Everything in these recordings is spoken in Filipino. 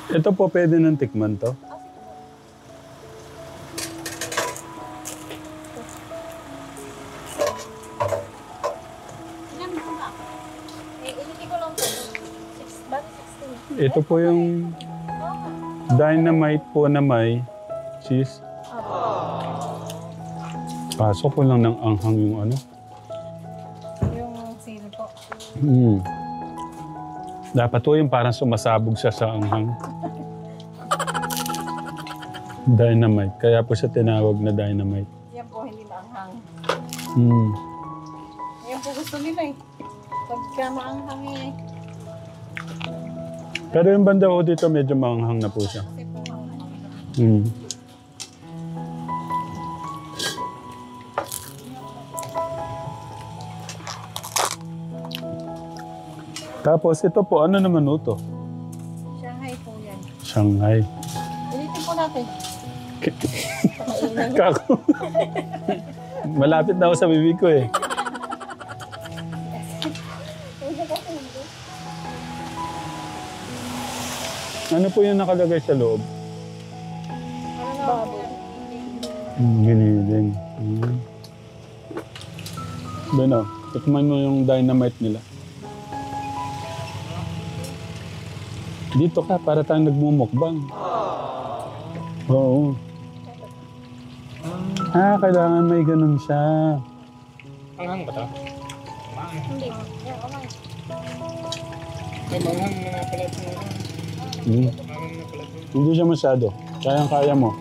Ito po pwede ng tikman to. Ito po yung dynamite po na may cheese. Pasok ko lang ng anghang yung ano. Yung sili po. Dapat po yung parang sumasabog siya sa anghang. Dynamite. Kaya po siya tinawag na dynamite. Yan po, hindi maanghang. Yan po gusto nila eh. Pagka maanghang eh. Pero yung banda ko dito medyo maanghang na po siya. Kasi po maanghang. Tapos ito po, ano naman ito? Shanghai po yan. Shanghai. Ulitin po natin. Kako. Malapit na ako sa bibig ko eh. Ano po yung nakalagay sa loob? Baboy. Giniling. Beno, tikman mo yung dynamite nila. Dito ka, para tayong nagmumukbang. Oo. Kailangan may ganun siya. Manghang ba ito? Hindi. Yan, kamay. May manghang na pala ito. Hmm. Manghang na pala ito. Hindi siya masyado. Kayang-kaya mo.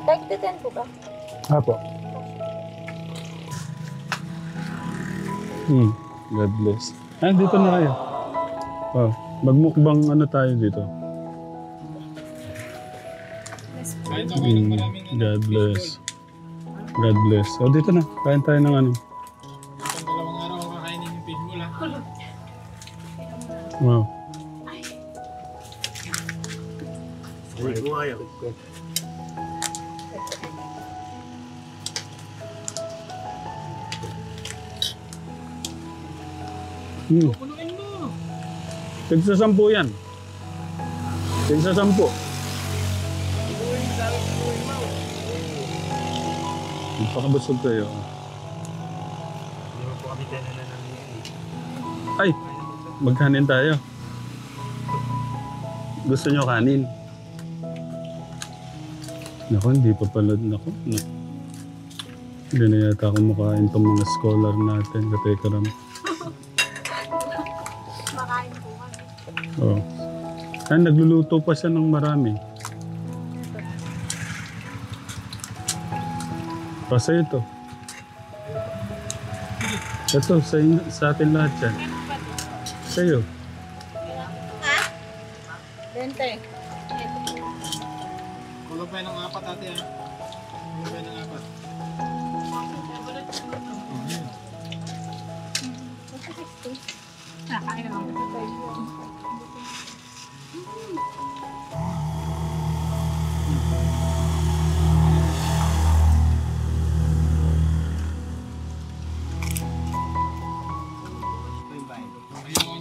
Take the 10 po ba? Apo. God bless. Dito na kayo. Oh, magmukbang ano tayo dito. Kain sa kain ng maraming God bless. God bless. Oh, dito na. Kain tayo ng ano. Isang dalawang araw ang kakainin yung fishbowl ha. Wow. Punuin mo. Tigsa 10 yan. Tigsa 10. Magpakabusog kayo. Hindi mo po kami tinanan ng Ay! Magkanin tayo. Gusto nyo kanin? Naku, hindi pa pala. Naku. Hindi na yata ako makain itong mga scholar natin. Katekaram. Makain po kami. Oh. Ay, nagluluto pa siya ng marami. Kasi ito. Ito, sa atin lahat yan. Sa'yo. Ha? 20. Kulang pa ng 4 ate ha. Kulang pa ng 4. Nakain lang.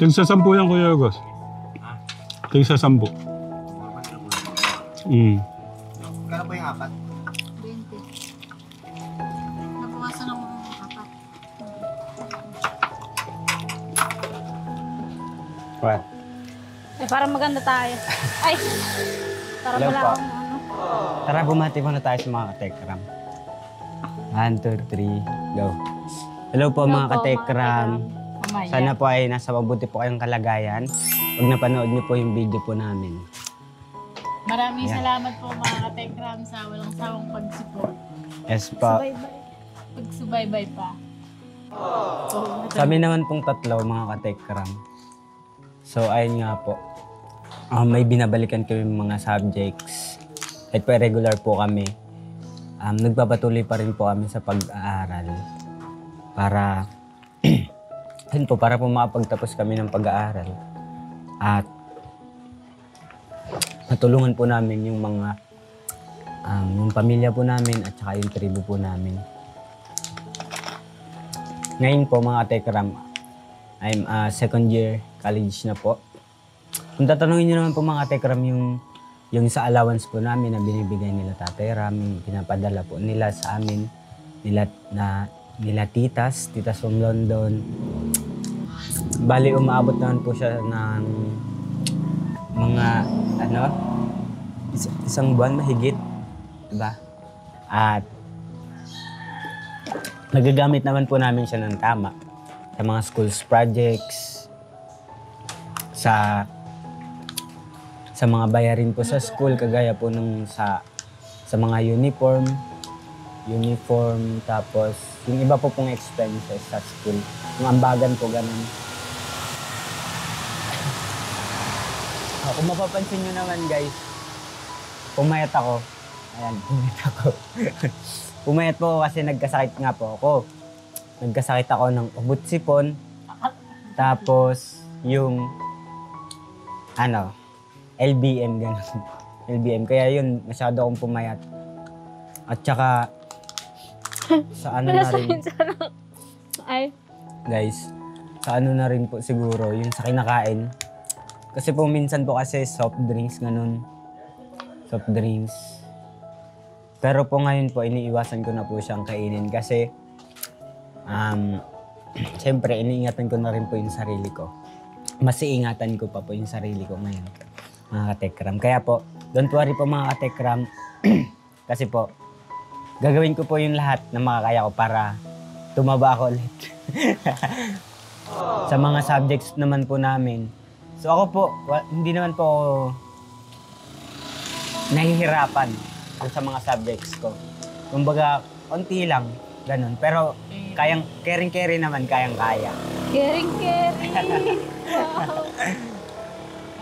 Tigsa 10 yan, Kuya Agos. Tigsa 10. Kano po yung 4? 20. Nabawasan ng apat. What? Eh, parang maganda tayo. Ay! Para Hello wala po. akong ano. Tara, bumati muna tayo sa mga katekram. 1, 2, 3, go. Hello po mga katekram. Mamaya. Sana po ay nasa mabuti po kayong kalagayan. Pag napanood niyo po yung video po namin. Maraming Ayan. salamat po mga katekram sa walang sawang pag-support. Yes po. Pagsubaybay pa. Kami naman pong tatlo mga katekram. So ayun nga po. May binabalikan kami mga subjects. At po regular po kami. Nagpapatuloy pa rin po kami sa pag-aaral. Para yun po, para po makapagtapos kami ng pag-aaral. At matulungan po namin yung mga yung pamilya po namin at saka yung tribo po namin. Ngayon po mga katekram, I'm second year college na po. Kung tatanungin niyo naman po mga Tekram yung sa allowance po namin na binibigay nila Tatay Ram, pinapadala po nila sa amin, nila titas from London. Bali, umaabot naman po siya ng mga, isang buwan mahigit. Diba? At nagagamit naman po namin siya ng tama sa mga schools projects, sa mga bayarin po sa school, kagaya po nung sa mga uniform, tapos yung iba po pong expenses sa school. Yung ambagan po, ganun. Kung mapapansin nyo naman guys, pumayat ako. Ayan, pumayat ako. Pumayat po kasi nagkasakit nga po ako. Nagkasakit ako ng ubot sipon. Tapos yung LBM, gano'n. LBM. Kaya yun, masyado akong pumayat. At saka, sa na rin, Ay. guys, sa na rin po siguro, yung sa kinakain. Kasi po minsan po kasi soft drinks, gano'n. Soft drinks. Pero po ngayon po, iniiwasan ko na po siyang kainin kasi, siyempre, iniingatan ko na rin po yung sarili ko. Mas iingatan ko pa po yung sarili ko ngayon, mga katekram. Kaya po, don't worry po mga katekram. Kasi po, gagawin ko po yung lahat na makakaya ko para tumaba ako ulit. Sa mga subjects naman po namin. So ako po, hindi naman po nahihirapan sa mga subjects ko. Kumbaga, konti lang, ganun. Pero caring naman, kayang-kaya. Caring.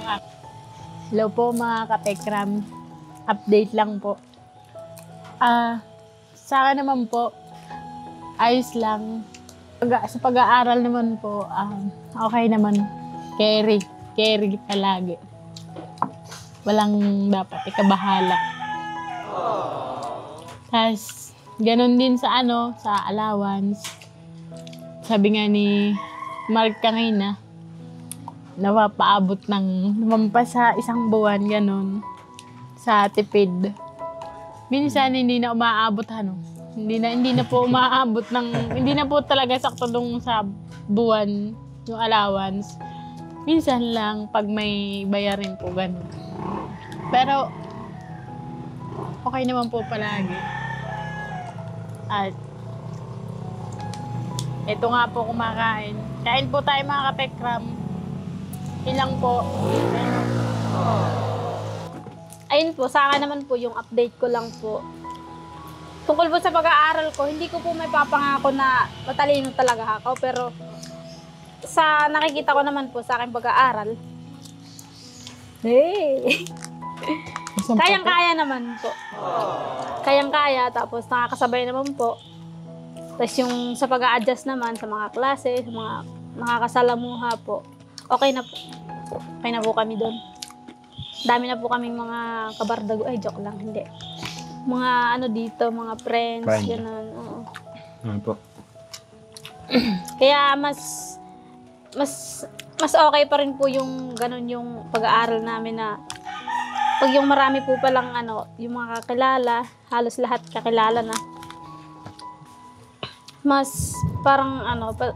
Wow. Hello po mga katekram. Update lang po. Sa akin naman po, ayos lang. Sa pag-aaral naman po, okay naman. Carry palagi. Walang dapat ikabahala. Tapos, ganun din sa sa allowance. Sabi nga ni Mark kanina, napapaabot ng lumampas sa isang buwan, ganun, sa tipid. Minsan, hindi na umaabot, Hindi na po umaabot hindi na po talaga sakto dun sa buwan, yung allowance. Minsan lang, pag may bayarin po, ganun. Pero, okay naman po palagi. At, ito nga po kumakain. Kain po tayo mga katekram. Ilang po. Ayun po, sa akin naman po yung update ko lang po. Tungkol po sa pag-aaral ko, hindi ko po may papangako na matalino talaga ako. Pero sa nakikita ko naman po sa aking pag-aaral, kayang-kaya naman po. Kayang-kaya, tapos nakakasabay naman po. Tapos yung sa pag-a-adjust naman sa mga klase, sa mga nakakasalamuha po, okay na po. Okay na po kami doon. Dami na po kaming mga kabardago. Ay, joke lang, hindi. Mga dito, mga friends, gano'n. Oo. Po. Kaya mas okay pa rin po yung gano'n yung pag-aaral namin na pag yung marami po palang yung mga kakilala, halos lahat kakilala na. Mas parang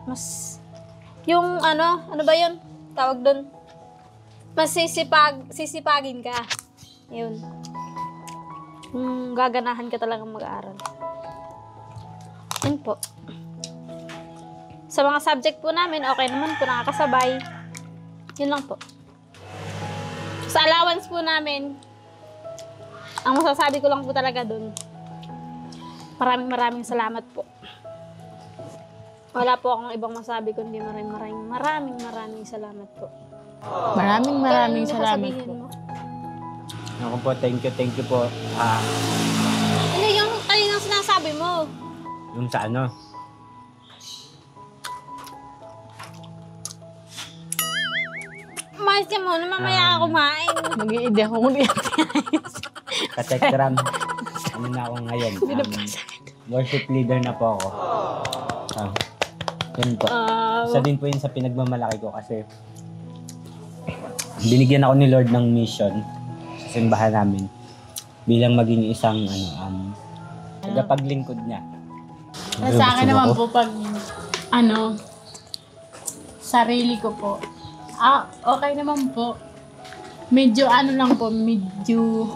mas yung ano ba yun? Tawag doon. Mas sisipagin ka. Yun. Gaganahan ka talagang mag-aaral. Yun po. Sa mga subject po namin, okay naman po, nakakasabay. Yun lang po. Sa allowance po namin, ang masasabi ko lang po talaga dun, maraming salamat po. Wala po akong ibang masabi kundi maraming salamat po. Maraming salamat po. Ako po, thank you po. Ano yung kaninang sinasabi mo? Yung sa Umayos ka muna, mamaya ako kumain. Mag-iide ako kung katekram. Na ako ngayon. Worship leader na po ako. Yun po. Isa din po yun sa pinagmamalaki ko kasi binigyan ako ni Lord ng mission sa simbahan namin bilang maging isang tagapaglingkod niya. Sa akin naman po pag sarili ko po. Okay naman po. Medyo lang po, medyo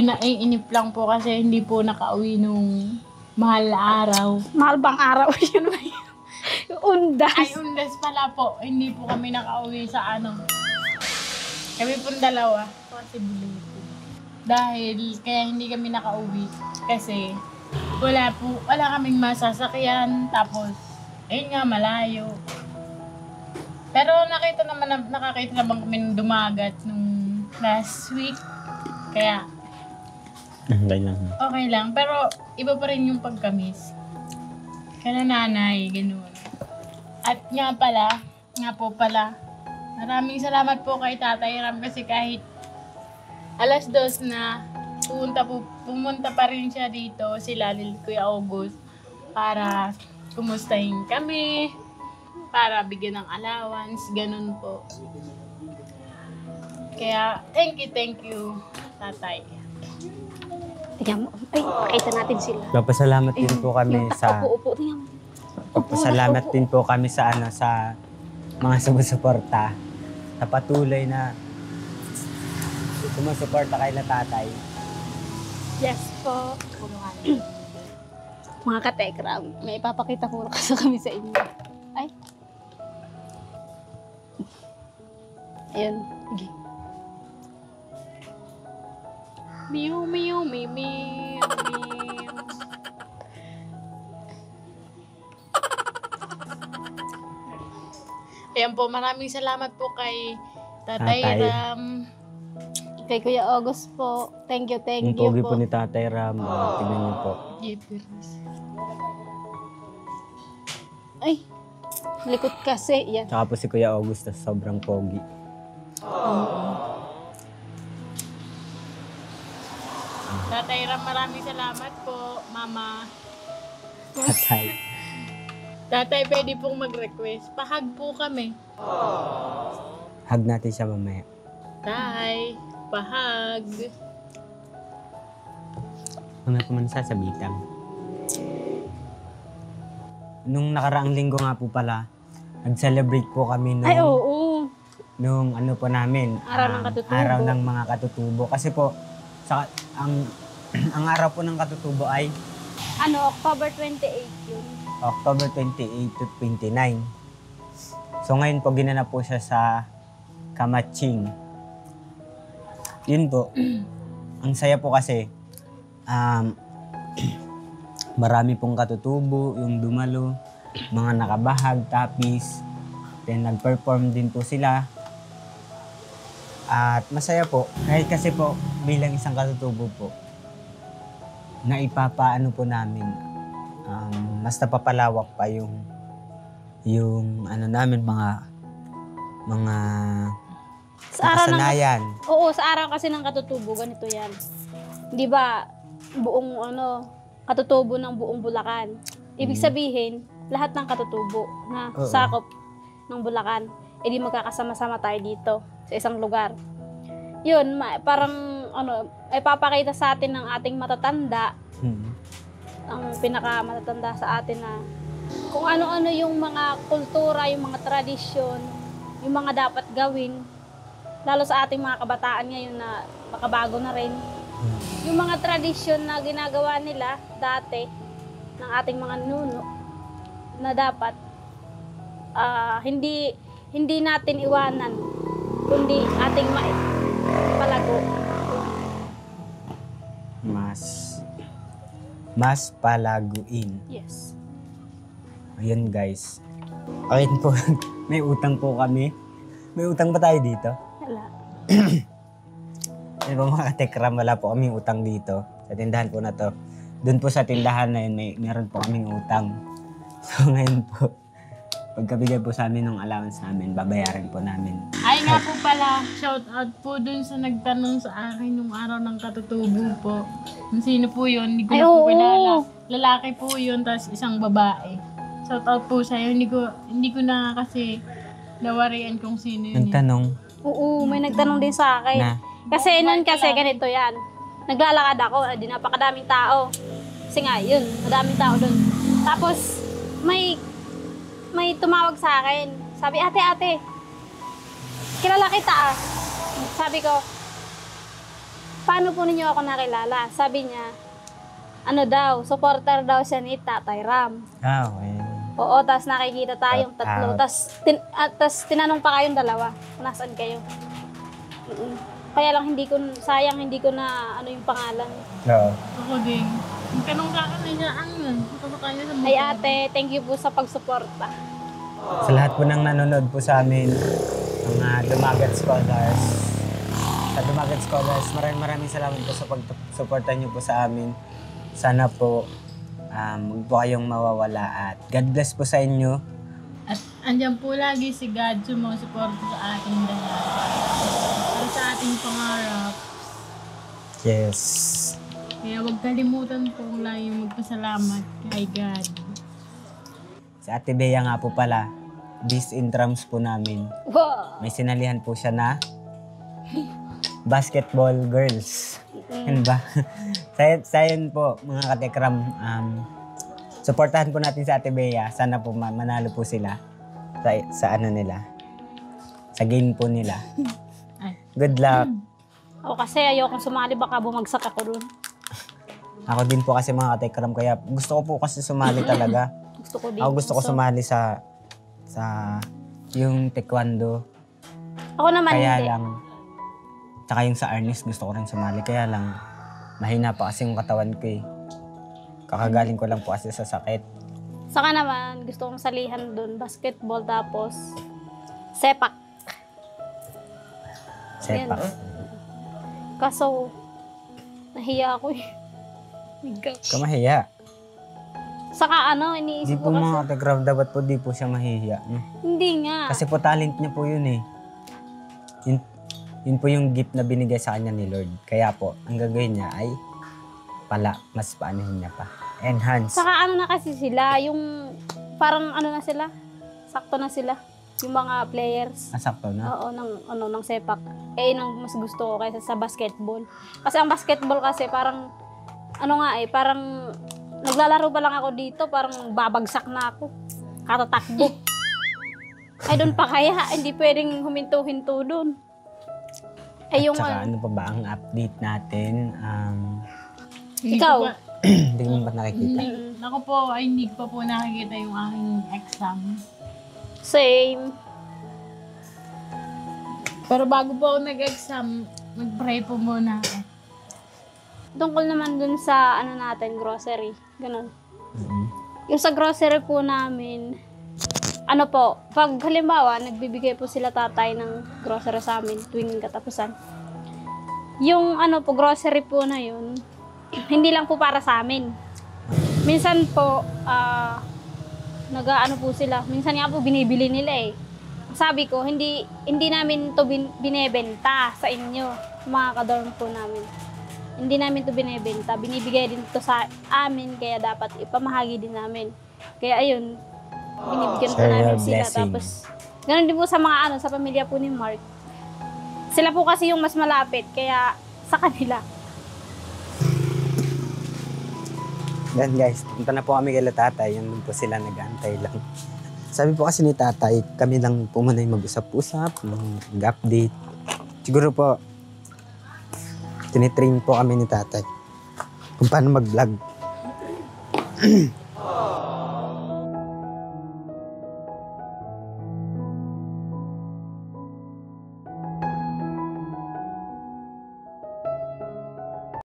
naiinip lang po kasi hindi po nakauwi nung mahal na araw. Mahal bang araw? Yun ba yun? Yung undas. Ay, undas pala po. Hindi po kami nakauwi sa Kami pong dalawa. Possibility. Dahil kaya hindi kami nakauwi. Kasi wala kaming masasakyan. Tapos, ayun nga, malayo. Pero nakakita naman kami nung dumagat nung last week. Kaya, okay lang. Pero iba pa rin yung pagkamis. Kaya nanay, ganun. At nga po pala, maraming salamat po kay Tatay Ram kasi kahit 2:00 na pumunta pa rin siya dito, sila ni Kuya August, para kumustahin kami, para bigyan ng allowance, ganun po. Kaya, thank you, Tatay. Tingnan mo. Ay, pakita natin sila. Papasalamat din po kami sa Upo, tingnan mo. Papasalamat din po kami sa mga sumusuporta sa patuloy na sumusuporta kay na Tatay. Yes po. Mga katekram, may ipapakita po kasi kami sa inyo. Ay. Ayun. Sige. Meow. Ayan po, maraming salamat po kay Tatay Tatay. Ram. Kay Kuya August po. Thank you Yung pogi po po. ni Tatay Ram, tignan niyo po. Ay, likot kasi. Yan. Tsaka po si Kuya August, sobrang pogi. Tatay Ram, maraming salamat po, Mama. Tatay. Tatay, pwede pong mag-request. Pahag po kami. Hug natin siya mamaya. Tay, pahag. Ano po man sasabitan? Nung nakaraang linggo nga po pala, nag-celebrate po kami Ay, oo. nung ano po namin, Araw ng katutubo. araw ng mga katutubo. Kasi po, ang araw po ng katutubo ay October 28 yun. October 28 to 29. So ngayon po, ginanap po siya sa Kamatsing. Yun po, ang saya po kasi, marami pong katutubo, yung dumalo, mga nakabahag, tapis, then nag-perform din po sila. At masaya po, kahit kasi po bilang isang katutubo po, na ipapaano po namin, mas napapalawak pa yung ano namin, mga Sa araw ng kasanayan. Oo, sa araw kasi ng katutubo, ganito yan. Di ba, buong katutubo ng buong Bulacan. Ibig sabihin, lahat ng katutubo na Oo. sakop ng Bulacan, edi magkakasama-sama tayo dito sa isang lugar. Yun, parang ay papakita sa atin ng ating matatanda, ang pinakamatatanda sa atin na kung ano-ano yung mga kultura, yung mga tradisyon, yung mga dapat gawin, lalo sa ating mga kabataan ngayon na makabago na rin. Yung mga tradisyon na ginagawa nila dati ng ating mga nuno na dapat hindi natin iwanan, kundi ating palago. Mas palaguin. Yes. Ayun guys. Ayun po, may utang po kami. May utang ba tayo dito? Wala. Di ba mga katekram, wala po kaming utang dito. Sa tindahan po na to. Doon po sa tindahan na yun, meron po kaming utang. So ngayon po, pagkabigay po sa amin ng allowance namin, babayaran po namin. Ay nga po pala, shout out po dun sa nagtanong sa akin nung araw ng katutubo po. Kung sino po yun, hindi ko Ay, na po oo. kilala. Lalaki po yun, tapos isang babae. Shout out po sa'yo. Hindi ko na kasi nawarian kung sino yun. Nagtanong Oo, may nagtanong din sa akin. na, Kasi nun kasi ganito yan. Naglalakad ako, di napakadaming tao. Kasi nga, yun, madaming tao doon. Tapos, may tumawag sa akin. Sabi, ate, kilala kita ah. Sabi ko, paano po ninyo ako nakilala? Sabi niya, ano daw, supporter daw siya ni Tatay Ram. okay. Oo, tapos nakikita tayong Shout tatlo. out. Tapos tinanong pa kayong dalawa, kung nasaan kayo. Mm-mm. Kaya lang sayang hindi ko na ano yung pangalan. Oo. Ako din. Ang tanong sa akin ay ang kaya sa Ay ate, thank you po sa pagsuporta. Sa lahat po ng nanonood po sa amin, mga Dumagat Scholars. Sa Dumagat Scholars, maraming salamat po sa pagsuporta niyo po sa amin. Sana po huwag po kayong mawawala at God bless po sa inyo. At andyan po lagi si God sumusuporta sa ating lahat. Para sa ating pangarap. Yes. Kaya huwag kalimutan po lagi magpasalamat kay God. Si Ate Bea nga po pala, Beast in Trams po namin. Wow! May sinalihan po siya na basketball girls. Yan ba? Sayon po, mga katekram, supportahan po natin sa Ate Bea. Sana po manalo po sila sa ano nila. Sa game po nila. Good luck. O kasi ayokong sumali, baka bumagsak ako dun. Ako din po kasi mga katekram, kaya gusto ko po kasi sumali talaga. Gusto ko din. Ako gusto ko sumali sa yung taekwondo. Ako naman Kaya hindi. lang, tsaka yung sa Ernest gusto ko rin sumali. Kaya lang, mahina pa kasi yung katawan ko eh. Kakagaling ko lang po kasi sa sakit. Saka naman, gusto kong salihan dun, basketball, tapos sepak. Sepak. Kaso, nahiya ako eh. My God. Kamahiya. Saka ano, Di iniisip po ko kasi, mga kategrab, dapat po di po siya mahihiya. No? hindi nga. Kasi po talent niya po yun eh. Yun po yung gift na binigay sa kanya ni Lord. Kaya po, ang gagawin niya ay mas paanahin niya pa. Enhance. Saka ano na kasi sila, yung parang ano na sila, sakto na sila. Yung mga players. Asakto na. Oo, ng sepak. Eh, yun ang mas gusto ko kaysa sa basketball. Kasi ang basketball kasi parang, ano nga eh, parang naglalaro pa lang ako dito, parang babagsak na ako. Katatakbo. Ay, doon pa kaya, hindi pwedeng huminto-hinto doon. Ay, yung At saka ano pa ba ang update natin? Ikaw? Hindi mo ba nakikita? Ako po ay hindi ko pa po nakikita yung aking exam. Same. Pero bago po ako nag-exam, mag-pray po muna ako. Tungkol naman dun sa ano natin, grocery. Ganun. Mhm. Yung sa grocery po namin, ano po, pag halimbawa, nagbibigay po sila tatay ng grocery sa amin tuwing katapusan. Yung ano po, grocery po na yun, hindi lang po para sa amin. Minsan po, nag-ano po sila, minsan nga po binibili nila eh. Sabi ko, hindi namin to binebenta sa inyo, mga kadorm po namin. Hindi namin to binebenta, binibigay din to sa amin, kaya dapat ipamahagi din namin. Kaya ayun, binibigyan po Share namin your sila. blessing. Tapos, ganun din po sa mga sa pamilya po ni Mark. Sila po kasi yung mas malapit, kaya sa kanila. Then guys, punta na po kami kay tatay. Yan po sila nag-aantay lang. Sabi po kasi ni tatay, kami lang po muna yung mag-usap-usap, mag-update. Siguro po, tinitrain po kami ni tatay kung paano mag-vlog.